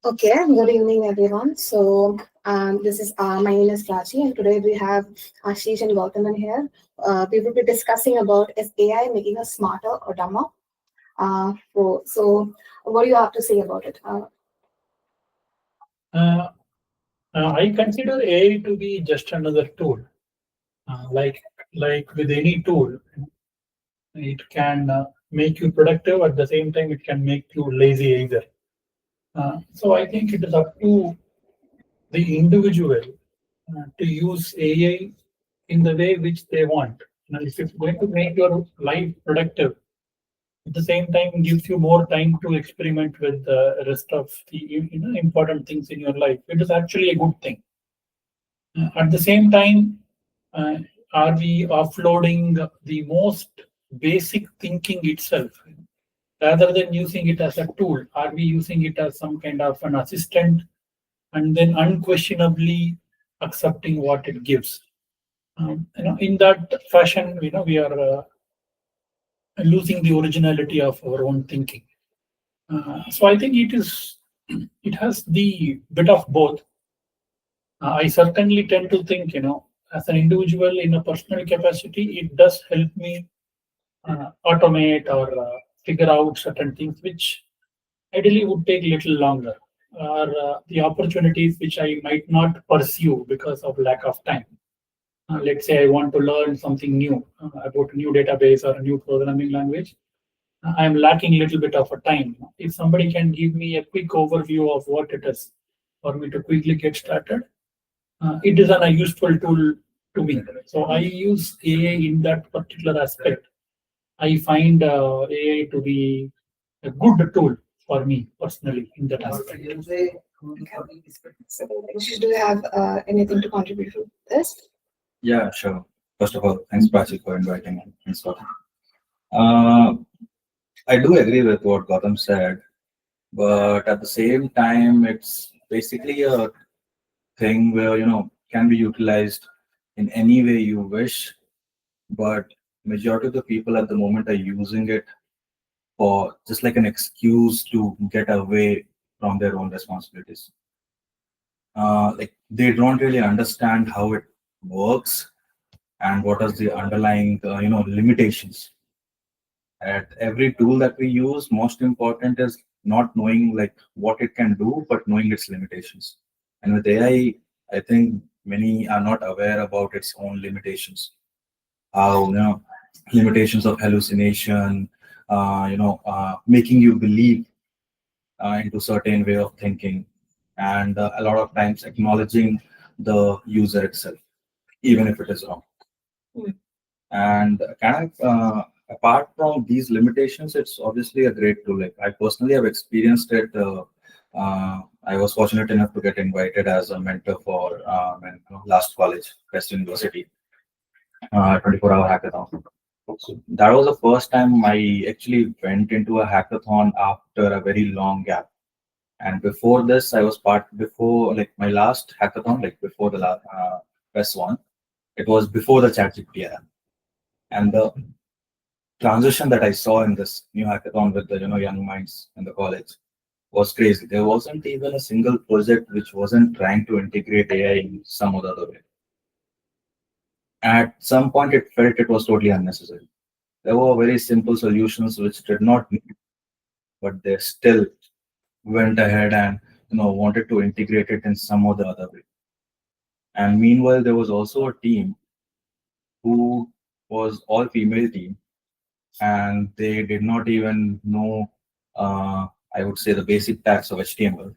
Okay, good evening, everyone. This is my name is Prachi, and today we have Ashish and Gowthaman here. We will be discussing about is AI making us smarter or dumber? What do you have to say about it? Uh, I consider AI to be just another tool. Like with any tool, it can make you productive. At the same time, it can make you lazy either. So I think it is up to the individual to use AI in the way which they want. If it's going to make your life productive, at the same time gives you more time to experiment with the rest of the important things in your life, it is actually a good thing. At the same time, uh, are we offloading the most basic thinking itself rather than using it as a tool? Are we using it as some kind of an assistant and then unquestionably accepting what it gives? In that fashion, we are losing the originality of our own thinking. So I think it has the bit of both. I certainly tend to think, as an individual in a personal capacity, it does help me automate or figure out certain things which ideally would take little longer, or the opportunities which I might not pursue because of lack of time. Let's say I want to learn something new about a new database or a new programming language. I'm lacking a little bit of a time. If somebody can give me a quick overview of what it is for me to quickly get started, it is a useful tool to me. So I use AI in that particular aspect. I find AI to be a good tool for me personally in that aspect. So, Ashish, do you have anything to contribute to this? Yeah, sure. First of all, thanks, Prachi, for inviting me. Thanks, Gautam. Uh, I do agree with what Gautam said, but at the same time, it's basically a thing where, can be utilized in any way you wish, but majority of the people at the moment are using it for just like an excuse to get away from their own responsibilities. Like they don't really understand how it works and what are the underlying, limitations. At every tool that we use, most important is not knowing like what it can do, but knowing its limitations. And with I think many are not aware about its own limitations. How limitations of hallucination, making you believe into certain way of thinking, and a lot of times acknowledging the user itself, even if it is wrong. And apart from these limitations, it's obviously a great tool. Like I personally have experienced it. I was fortunate enough to get invited as a mentor for last college, West University, 24-hour hackathon. So that was the first time I actually went into a hackathon after a very long gap. And before this, I was before like my last hackathon, like before the last best one. It was before the ChatGPT era. And the transition that I saw in this new hackathon with the young minds in the college was crazy. There wasn't even a single project which wasn't trying to integrate AI in some or the other way. At some point, it felt it was totally unnecessary. There were very simple solutions which did not need, but they still went ahead and wanted to integrate it in some or the other way. And meanwhile, there was also a team who was all female team, and they did not even know, I would say, the basic tags of HTML,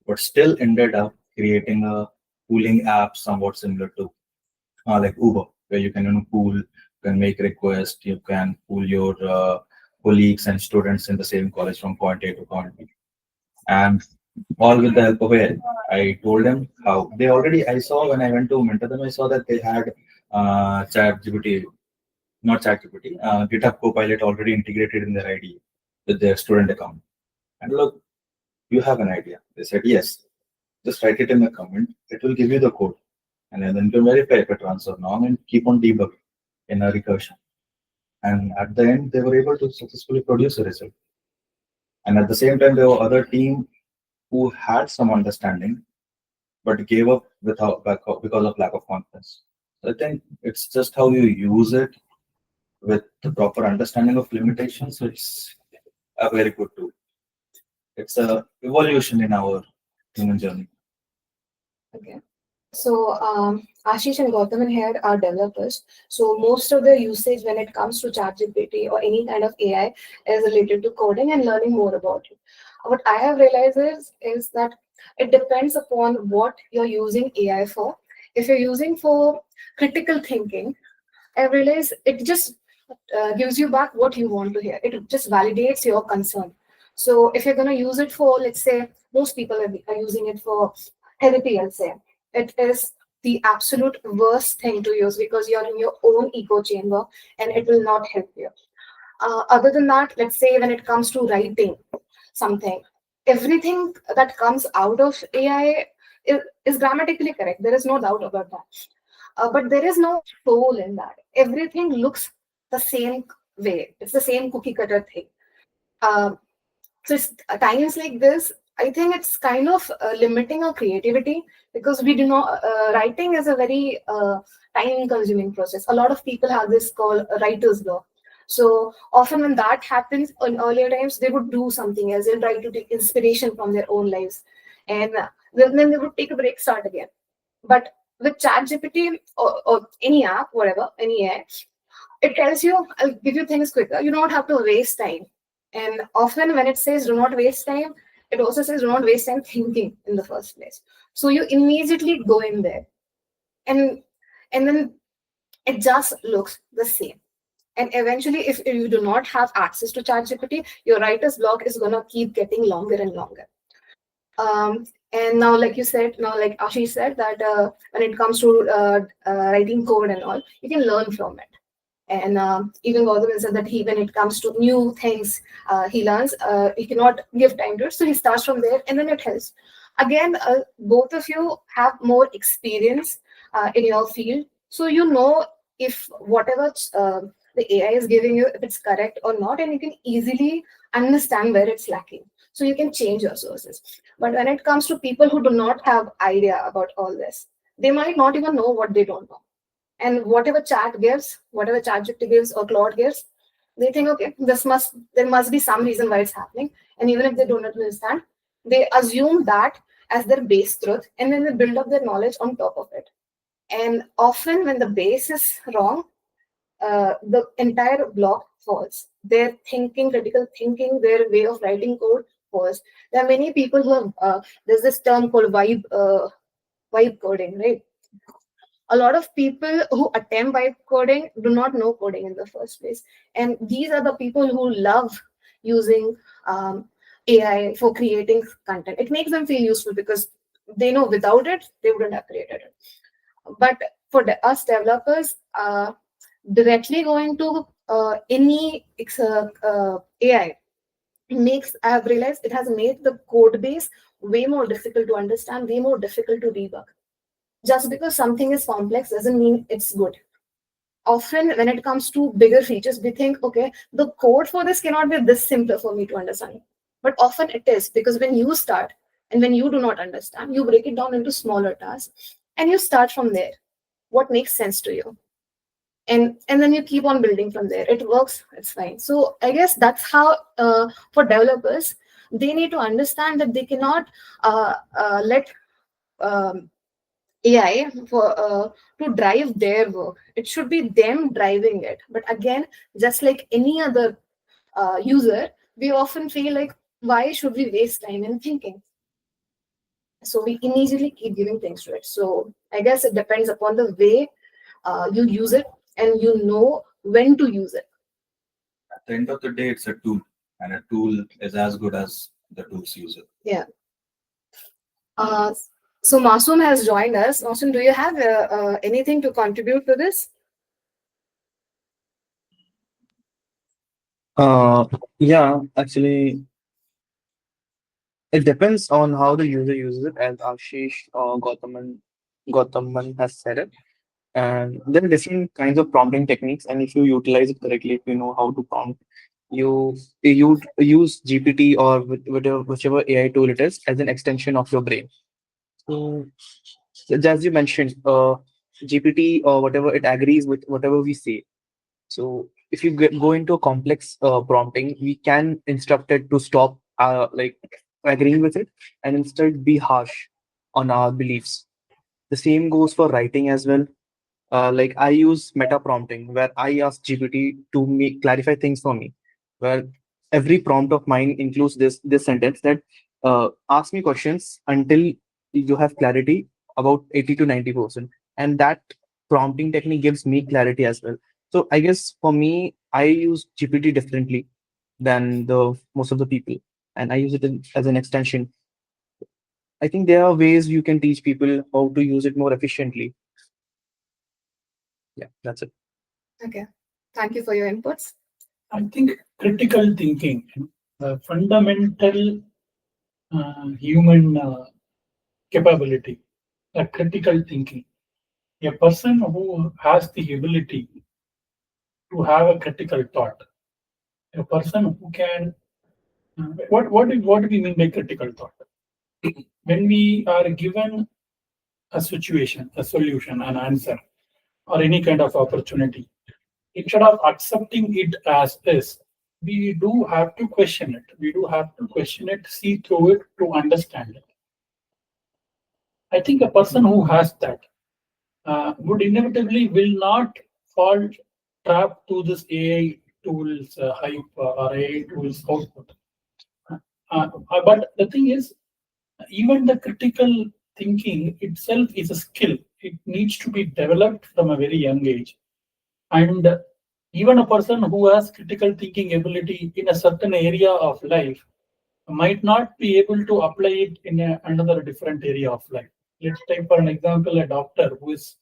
but still ended up creating a pooling app somewhat similar to like Uber, where you can pool, you can make requests, you can pool your colleagues and students in the same college from point A to point B, and all with the help of AI. I told them how they already. I saw when I went to mentor them, I saw that they had ChatGPT, not ChatGPT, GitHub Copilot already integrated in their ID with their student account. And look, you have an idea. They said yes. Just write it in the comment. It will give you the code, and then you can verify if it runs or not, and keep on debugging in a recursion. And at the end, they were able to successfully produce a result. And at the same time, there were other team who had some understanding but gave up because of lack of confidence. So I think it's just how you use it with the proper understanding of limitations. So it's a very good tool. It's a evolution in our human journey. Okay. So Ashish and Gautam here are developers. So most of their usage when it comes to ChatGPT or any kind of AI is related to coding and learning more about it. What I have realized is that it depends upon what you're using AI for. If you're using for critical thinking, I realize it just gives you back what you want to hear. It just validates your concern. So if you're going to use it for, let's say, most people are using it for therapy, I'll say, it is the absolute worst thing to use because you're in your own echo chamber and it will not help you. Other than that, let's say when it comes to writing something, everything that comes out of AI is grammatically correct. There is no doubt about that. But there is no soul in that. Everything looks the same way. It's the same cookie cutter thing. Uh, so it's at times like this. I think it's kind of limiting our creativity because we do not. Writing is a very time-consuming process. A lot of people have this called a writer's block. So often when that happens in earlier times, they would do something else. They'll try to take inspiration from their own lives, and then they would take a break, start again. But with ChatGPT or any app, whatever, any AI, it tells you, I'll give you things quicker. You don't have to waste time. And often when it says do not waste time, it also says do not waste time thinking in the first place. So you immediately go in there and then it just looks the same. And eventually, if you do not have access to ChatGPT, your writer's block is gonna keep getting longer and longer. And now, like you said, now like Ashish said, that when it comes to writing code and all, you can learn from it. And even Gautam said that when it comes to new things, he learns. He cannot give time to it, so he starts from there, and then it helps. Again, both of you have more experience in your field, so you know if whatever the AI is giving you, if it's correct or not, and you can easily understand where it's lacking. So you can change your sources. But when it comes to people who do not have idea about all this, they might not even know what they don't know. And whatever chat gives, whatever ChatGPT gives or Claude gives, they think, okay, there must be some reason why it's happening. And even if they don't understand, they assume that as their base truth, and then they build up their knowledge on top of it. And often when the base is wrong, the entire block falls. Their thinking, critical thinking, their way of writing code falls. There are many people who have, there's this term called vibe coding, right? A lot of people who attempt vibe coding do not know coding in the first place. And these are the people who love using AI for creating content. It makes them feel useful because they know without it, they wouldn't have created it. But for us developers, directly going to any AI makes, I have realized it has made the code base way more difficult to understand, way more difficult to debug. Just because something is complex doesn't mean it's good. Often when it comes to bigger features, we think, okay, the code for this cannot be this simple for me to understand. But often it is, because when you start and when you do not understand, you break it down into smaller tasks and you start from there. What makes sense to you? And then you keep on building from there. It works, it's fine. So I guess that's how for developers, they need to understand that they cannot let um, AI to drive their work. It should be them driving it. But again, just like any other user, we often feel like, why should we waste time in thinking? So we immediately keep giving things to it. So I guess it depends upon the way you use it, and you know when to use it. At the end of the day, it's a tool, and a tool is as good as the tool's user. Yeah. Uh, so Masoom has joined us. Masoom, do you have anything to contribute to this? Uh, yeah, actually, it depends on how the user uses it, as Ashish Gautam has said it. And there are different kinds of prompting techniques, and if you utilize it correctly, if you know how to prompt, You use GPT or whichever AI tool it is as an extension of your brain. So as you mentioned, GPT or whatever, it agrees with whatever we say. So if you go into a complex prompting, we can instruct it to stop like agreeing with it and instead be harsh on our beliefs. The same goes for writing as well. Like I use meta prompting where I ask GPT to make clarify things for me. Where every prompt of mine includes this sentence that ask me questions until you have clarity about 80 to 90%, and that prompting technique gives me clarity as well. So I guess for me, I use GPT differently than the most of the people, and I use it as an extension. I think there are ways you can teach people how to use it more efficiently. Yeah, that's it. Okay. Thank you for your inputs. I think critical thinking, the fundamental human capability, critical thinking. A person who has the ability to have a critical thought, a person who can. What do we mean by critical thought? When we are given a situation, a solution, an answer, or any kind of opportunity, instead of accepting it as is, we do have to question it. We do have to question it, see through it to understand it. I think a person who has that would inevitably will not fall trap to this AI tools hype or AI tools output. But the thing is, even the critical thinking itself is a skill. It needs to be developed from a very young age. And even a person who has critical thinking ability in a certain area of life might not be able to apply it in another different area of life. Let's take, for an example, a doctor who is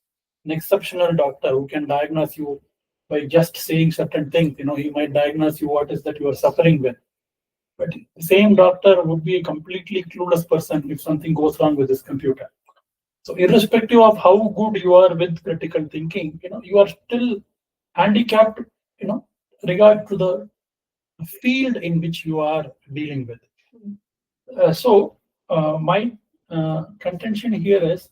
an exceptional doctor who can diagnose you by just saying certain things. He might diagnose you what is that you are suffering with. But the same doctor would be a completely clueless person if something goes wrong with his computer. So irrespective of how good you are with critical thinking, you are still handicapped, regard to the field in which you are dealing with. My contention here is,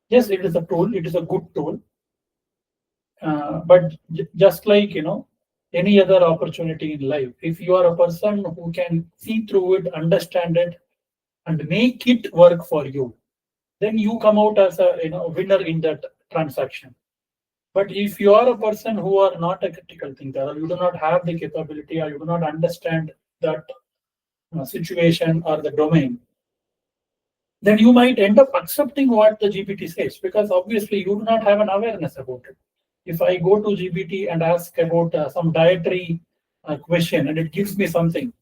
yes, it is a tool, it is a good tool, but just like any other opportunity in life, if you are a person who can see through it, understand it, and make it work for you, then you come out as a winner in that transaction. But if you are a person who are not a critical thinker, or you do not have the capability, or you do not understand that situation or the domain, then you might end up accepting what the GPT says, because obviously you do not have an awareness about it. If I go to GPT and ask about some dietary question and it gives me something,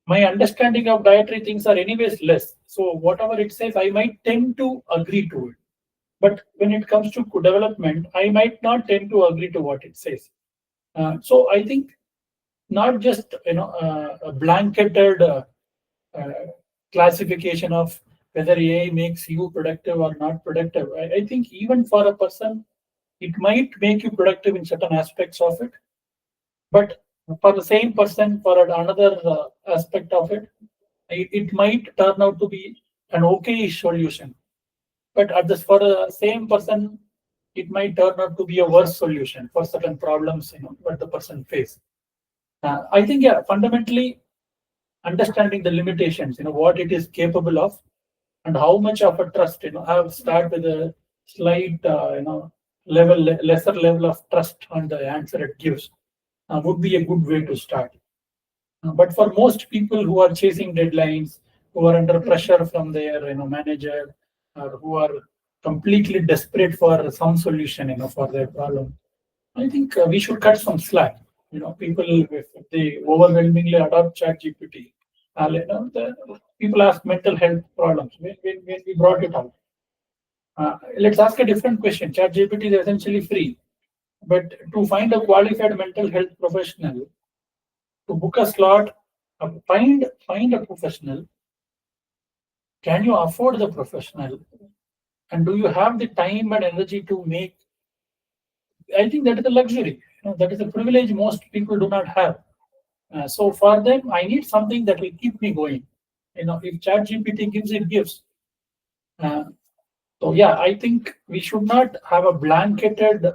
my understanding of dietary things are anyways less. So whatever it says, I might tend to agree to it. But when it comes to development, I might not tend to agree to what it says. So I think not just a blanketed classification of whether AI makes you productive or not productive. I think even for a person, it might make you productive in certain aspects of it, but for the same person, for another aspect of it, it might turn out to be an okay solution. But for the same person, it might turn out to be a worse solution for certain problems, what the person face. I think, yeah, fundamentally understanding the limitations, what it is capable of, and how much of a trust, I'll start with a slight, lesser level of trust on the answer it gives, would be a good way to start. But for most people who are chasing deadlines, who are under pressure from their manager, or who are completely desperate for some solution, for their problem, I think we should cut some slack. People, if they overwhelmingly adopt ChatGPT, people ask mental health problems. When we brought it out, let's ask a different question. ChatGPT is essentially free, but to find a qualified mental health professional, to book a slot, find a professional. Can you afford the professional? And do you have the time and energy to make? I think that is a luxury. That is a privilege most people do not have. So for them, I need something that will keep me going. If ChatGPT gives, it gives. So yeah, I think we should not have a blanketed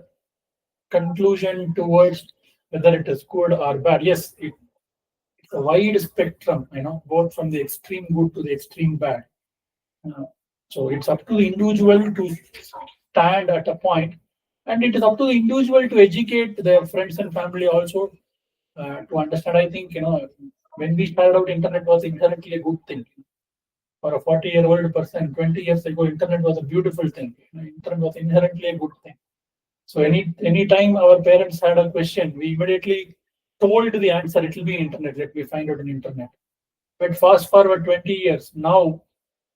conclusion towards whether it is good or bad. Yes, it's a wide spectrum, both from the extreme good to the extreme bad. So it's up to the individual to stand at a point, and it is up to the individual to educate their friends and family also to understand. I think when we started out, internet was inherently a good thing. For a 40-year-old person, 20 years ago, internet was a beautiful thing. Internet was inherently a good thing. So any time our parents had a question, we immediately told the answer. It will be internet. Let me find out on internet. But fast forward 20 years now,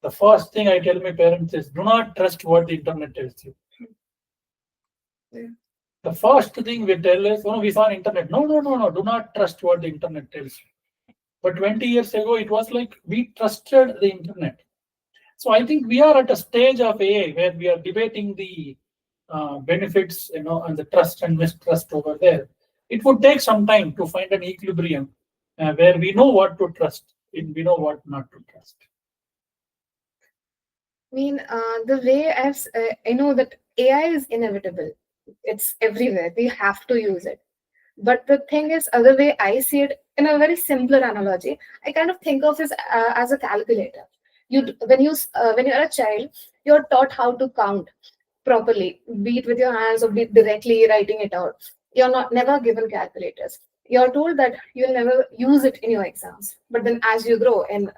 the first thing I tell my parents is, do not trust what the internet tells you. Yeah. The first thing we tell is, we saw on internet. No, do not trust what the internet tells you. But 20 years ago, it was like we trusted the internet. So I think we are at a stage of AI where we are debating the benefits, and the trust and mistrust over there. It would take some time to find an equilibrium where we know what to trust and we know what not to trust. I mean, the way I know that AI is inevitable. It's everywhere. We have to use it. But the thing is, other way I see it, in a very simpler analogy, I kind of think of it as a calculator. When you're a child, you're taught how to count properly, be it with your hands or be it directly writing it out. You're not never given calculators. You're told that you'll never use it in your exams. But then as you grow, and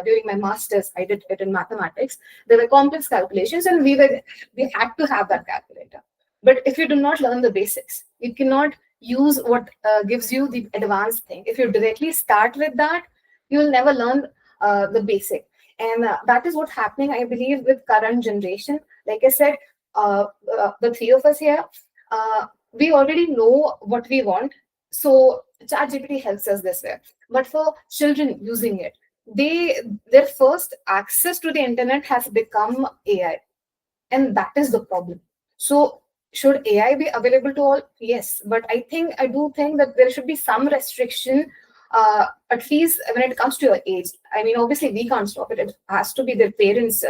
during my masters, I did it in mathematics. There were complex calculations, and we had to have that calculator. But if you do not learn the basics, you cannot use what gives you the advanced thing. If you directly start with that, you'll never learn the basic. And that is what's happening, I believe, with current generation. Like I said, the three of us here, we already know what we want. So ChatGPT helps us this way. But for children using it, their first access to the internet has become AI. And that is the problem. So should AI be available to all? Yes. But I do think that there should be some restriction, at least when it comes to your age. I mean, obviously we can't stop it. It has to be their parents'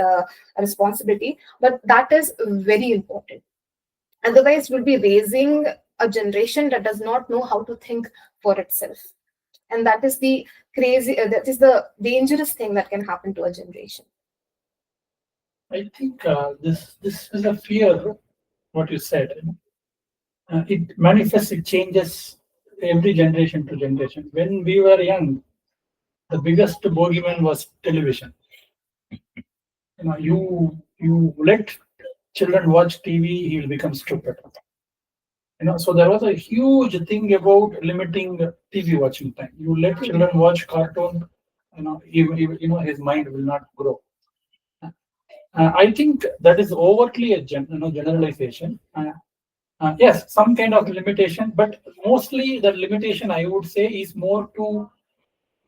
responsibility. But that is very important. Otherwise, we'll be raising a generation that does not know how to think for itself. And that is the dangerous thing that can happen to a generation. I think this is a fear, what you said. It manifests, it changes every generation to generation. When we were young, the biggest bogeyman was television. You let children watch TV, he'll become stupid. So there was a huge thing about limiting TV watching time. You let children watch cartoon, his mind will not grow. I think that is overtly a generalization. Yes, some kind of limitation, but mostly the limitation I would say is more to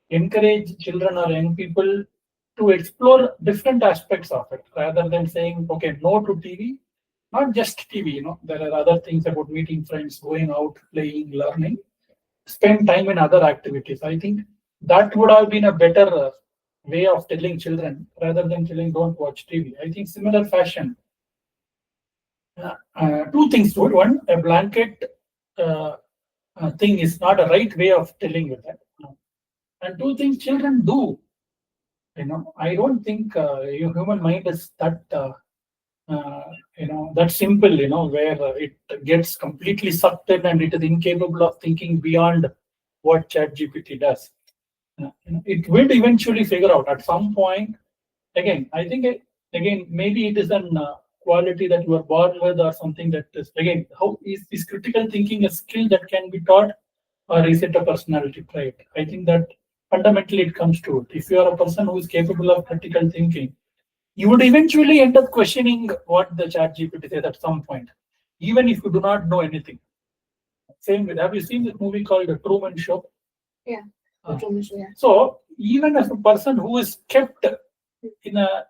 encourage children or young people to explore different aspects of it rather than saying, okay, no to TV. Not just TV, there are other things about meeting friends, going out, playing, learning, spend time in other activities. I think that would have been a better way of telling children rather than telling don't watch TV. I think similar fashion. Two things to it. One, a blanket thing is not a right way of telling you that. And two things children do. I don't think your human mind is that that simple. Where it gets completely sucked in and it is incapable of thinking beyond what ChatGPT does. It will eventually figure out at some point. Again, I think maybe it is an quality that you are born with or something that is, again, how is critical thinking a skill that can be taught or is it a personality trait? I think that fundamentally it comes to it. If you are a person who is capable of critical thinking, you would eventually end up questioning what the ChatGPT says at some point, even if you do not know anything. Same with, have you seen this movie called The Truman Show? Yeah. Yeah. So even as a person who is kept in a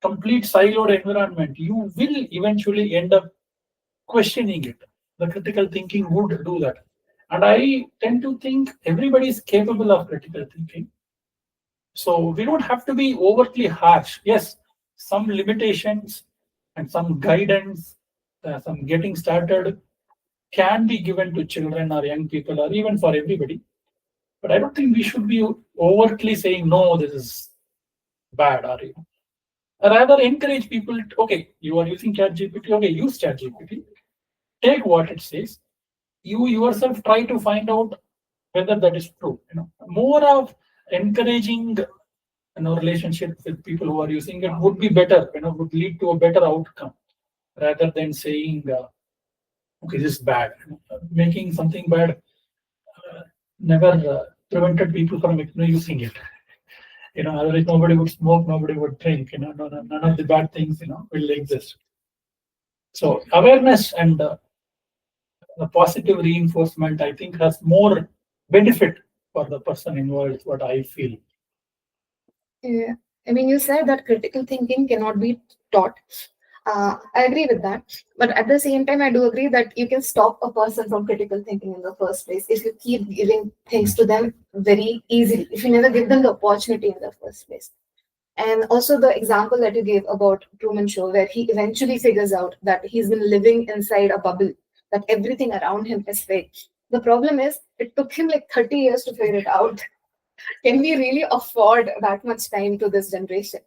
complete siloed environment, you will eventually end up questioning it. The critical thinking would do that. And I tend to think everybody is capable of critical thinking. So we don't have to be overtly harsh. Yes, some limitations and some guidance, some getting started can be given to children or young people or even for everybody. But I don't think we should be overtly saying, no, this is bad, or rather encourage people. Okay, you are using ChatGPT. Okay, use ChatGPT. Take what it says. You yourself try to find out whether that is true. More of encouraging relationship with people who are using it would be better. Would lead to a better outcome rather than saying, okay, this is bad. Making something bad never prevented people from using it. Otherwise nobody would smoke, nobody would drink. None of the bad things will exist. So awareness and the positive reinforcement, I think, has more benefit for the person involved. What I feel. Yeah. I mean, you said that critical thinking cannot be taught. I agree with that. But at the same time, I do agree that you can stop a person from critical thinking in the first place if you keep giving things to them very easily, if you never give them the opportunity in the first place. And also the example that you gave about Truman Show, where he eventually figures out that he's been living inside a bubble, that everything around him is fake. The problem is, it took him like 30 years to figure it out. Can we really afford that much time to this generation?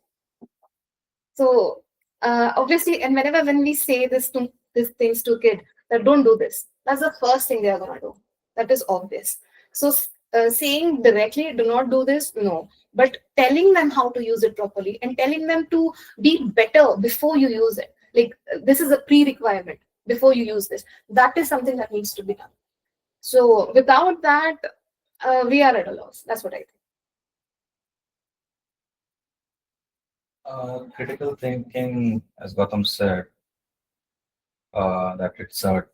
So obviously, and whenever when we say these things to kid, that don't do this, that's the first thing they are gonna do. That is obvious. So saying directly, do not do this, no. But telling them how to use it properly and telling them to be better before you use it. Like this is a pre-requirement before you use this. That is something that needs to be done. So without that, we are at a loss. That's what I think. Critical thinking, as Gautam said, that it's a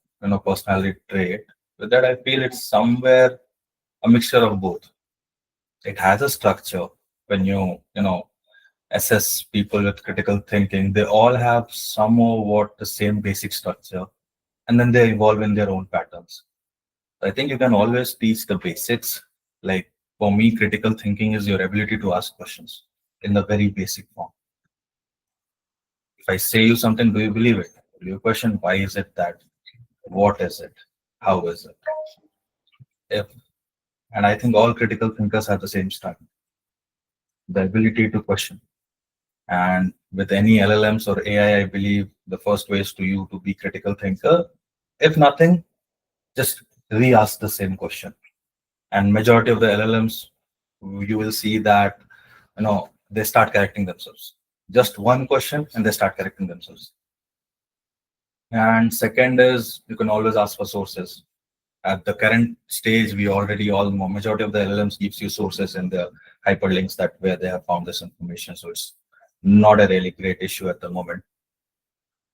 personality trait. With that, I feel it's somewhere a mixture of both. It has a structure. When you assess people with critical thinking, they all have somewhat the same basic structure, and then they evolve in their own patterns. I think you can always teach the basics. Like for me, critical thinking is your ability to ask questions in the very basic form. If I say you something, do you believe it? Will you question why is it that? What is it? How is it? If And I think all critical thinkers have the same strength, the ability to question. And with any LLMs or AI, I believe the first way is to you to be critical thinker. If nothing, just re-ask the same question. And majority of the LLMs, you will see that they start correcting themselves. Just one question and they start correcting themselves. And second is you can always ask for sources. At the current stage, we already majority of the LLMs gives you sources in the hyperlinks that where they have found this information. So it's not a really great issue at the moment.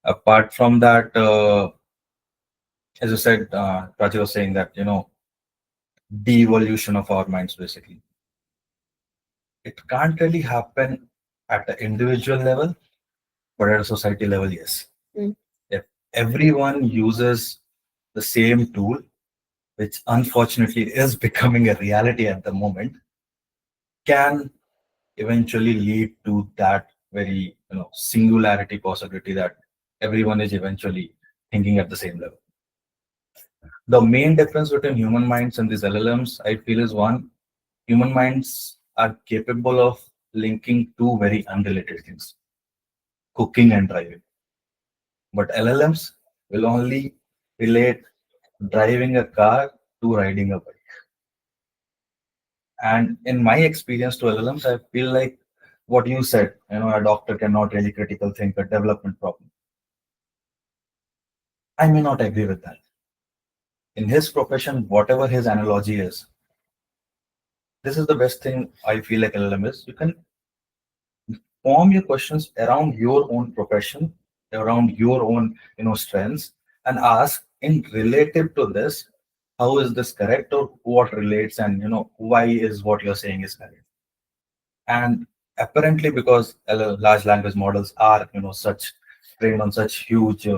Apart from that, as you said, Prachi was saying that de-evolution of our minds basically. It can't really happen at the individual level, but at a society level, yes. If everyone uses the same tool, which unfortunately is becoming a reality at the moment, can eventually lead to that very singularity possibility that everyone is eventually thinking at the same level. The main difference between human minds and these LLMs, I feel, is one, human minds are capable of linking two very unrelated things, cooking and driving. But LLMs will only relate driving a car to riding a bike. And in my experience to LLMs, I feel like what you said, a doctor cannot really critical think a development problem. I may not agree with that. In his profession, whatever his analogy is, this is the best thing I feel like LLM is. You can form your questions around your own profession, around your own strengths, and ask in relative to this, how is this correct or what relates, and why is what you're saying is correct. And apparently, because large language models are such trained on such huge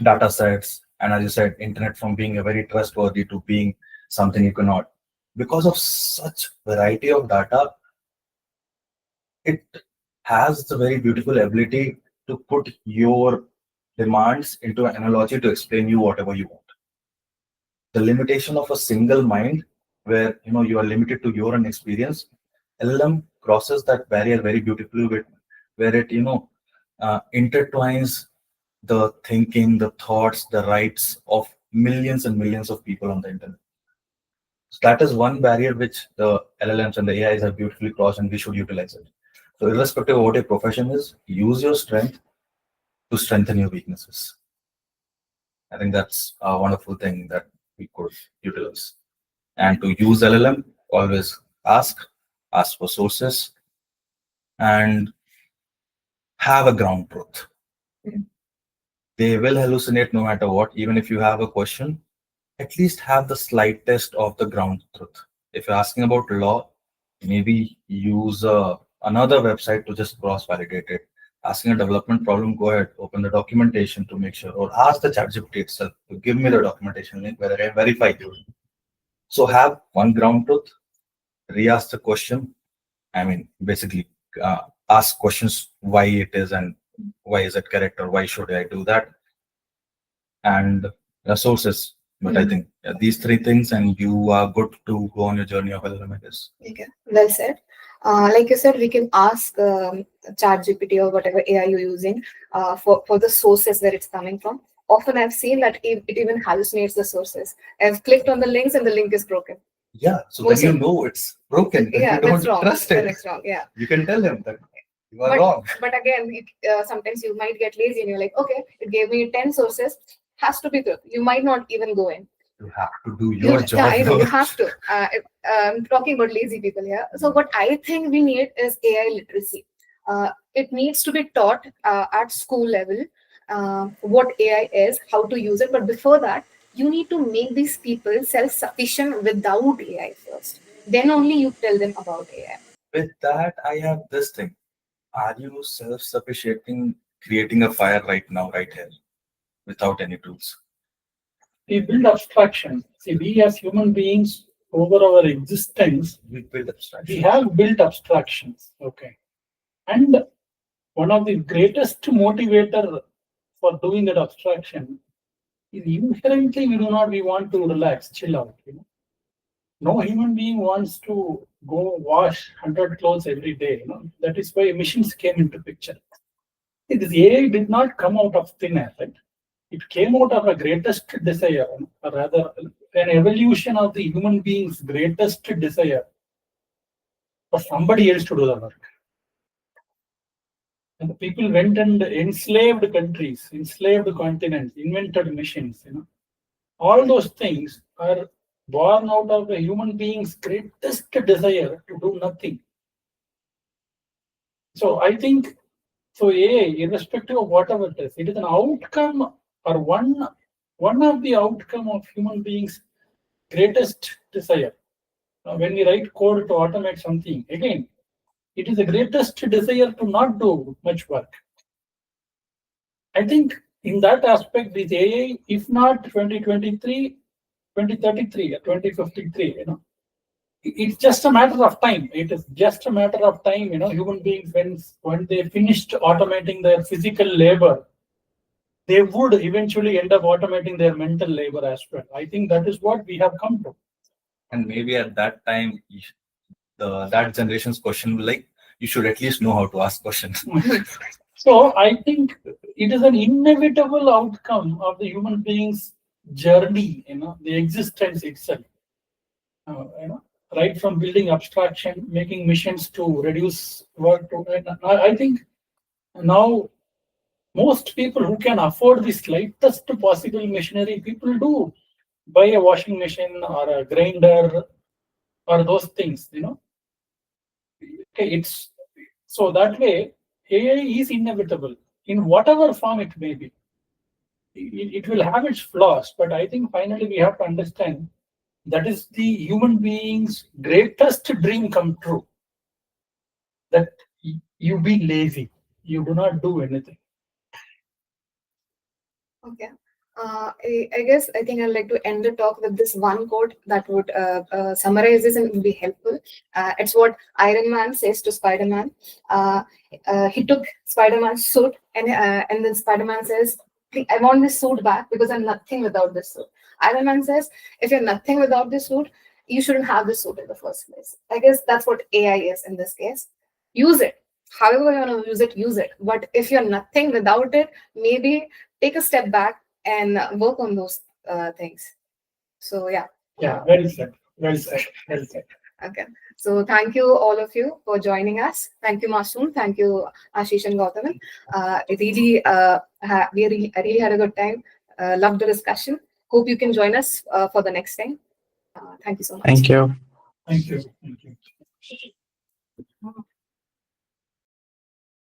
data sets, and as you said, internet from being a very trustworthy to being something you cannot. Because of such variety of data, it has the very beautiful ability to put your demands into an analogy to explain you whatever you want. The limitation of a single mind, where you are limited to your own experience, LLM crosses that barrier very beautifully, with where it intertwines the thinking, the thoughts, the rights of millions and millions of people on the internet. So that is one barrier which the LLMs and the AIs have beautifully crossed, and we should utilize it. So irrespective of what your profession is, use your strength to strengthen your weaknesses. I think that's a wonderful thing that we could utilize. And to use LLM, always ask for sources, and have a ground truth. They will hallucinate no matter what. Even if you have a question, at least have the slightest of the ground truth. If you're asking about law, maybe use another website to just cross-validate it. Asking a development problem, go ahead, open the documentation to make sure, or ask the ChatGPT itself to give me the documentation link where I can verify you. So have one ground truth, re-ask the question. I mean, basically ask questions why it is and why is it correct, or why should I do that, and sources. But I think these three things, and you are good to go on your journey of LLM. Okay, well said. Like you said, we can ask ChatGPT or whatever AI you're using for the sources where it's coming from. Often I've seen that it even hallucinates the sources. I've clicked on the links and the link is broken. Yeah, so then you know it's broken. Then Yeah, you don't that's wrong. trust it. That's wrong. Yeah. You can tell him that you are wrong. But again, sometimes you might get lazy and you're like, okay, it gave me 10 sources, has to be good. You might not even go in. You have to do your job. Yeah, I know, you have to. I'm talking about lazy people here. So what I think we need is AI literacy. It needs to be taught at school level what AI is, how to use it. But before that, you need to make these people self-sufficient without AI first. Then only you tell them about AI. With that, I have this thing. Are you self-sufficient creating a fire right now, right here, without any tools? We build abstraction. See, we as human beings, over our existence, We build abstraction. we have built abstractions. Okay. And one of the greatest motivator for doing that abstraction is inherently we want to relax, chill out. No human being wants to go wash 100 clothes every day. That is why emissions came into picture. See, this AI did not come out of thin air, right? It came out of a greatest desire, or rather, an evolution of the human being's greatest desire for somebody else to do the work. And the people went and enslaved countries, enslaved continents, invented machines. All those things are born out of the human being's greatest desire to do nothing. So I think, so AI, irrespective of whatever it is an outcome, or one of the outcome of human beings' greatest desire. When we write code to automate something, again, it is the greatest desire to not do much work. I think in that aspect, this AI, if not 2023, 2033, or 2053, it's just a matter of time. It is just a matter of time, human beings, when they finished automating their physical labor, they would eventually end up automating their mental labor as well. I think that is what we have come to. And maybe at that time, that generation's question will you should at least know how to ask questions. So I think it is an inevitable outcome of the human being's journey, the existence itself. Right from building abstraction, making missions to reduce work. I think now most people who can afford the slightest possible machinery, people do buy a washing machine or a grinder or those things. Okay, it's so that way AI is inevitable in whatever form it may be. It will have its flaws, but I think finally we have to understand that is the human being's greatest dream come true. That you be lazy, you do not do anything. Okay. I guess I think I'd like to end the talk with this one quote that would summarize this and would be helpful. It's what Iron Man says to Spider-Man. He took Spider-Man's suit and then Spider-Man says, I want this suit back because I'm nothing without this suit. Iron Man says, if you're nothing without this suit, you shouldn't have this suit in the first place. I guess that's what AI is in this case. Use it. However you want to use it. But if you're nothing without it, maybe take a step back and work on those things. So yeah. Yeah, well said. Well said. Well said. Okay. So thank you all of you for joining us. Thank you, Masoom. Thank you, Ashish and Gowthaman. I really had a good time. Loved the discussion. Hope you can join us for the next time. Thank you so much. Thank you. Thank you. Thank you.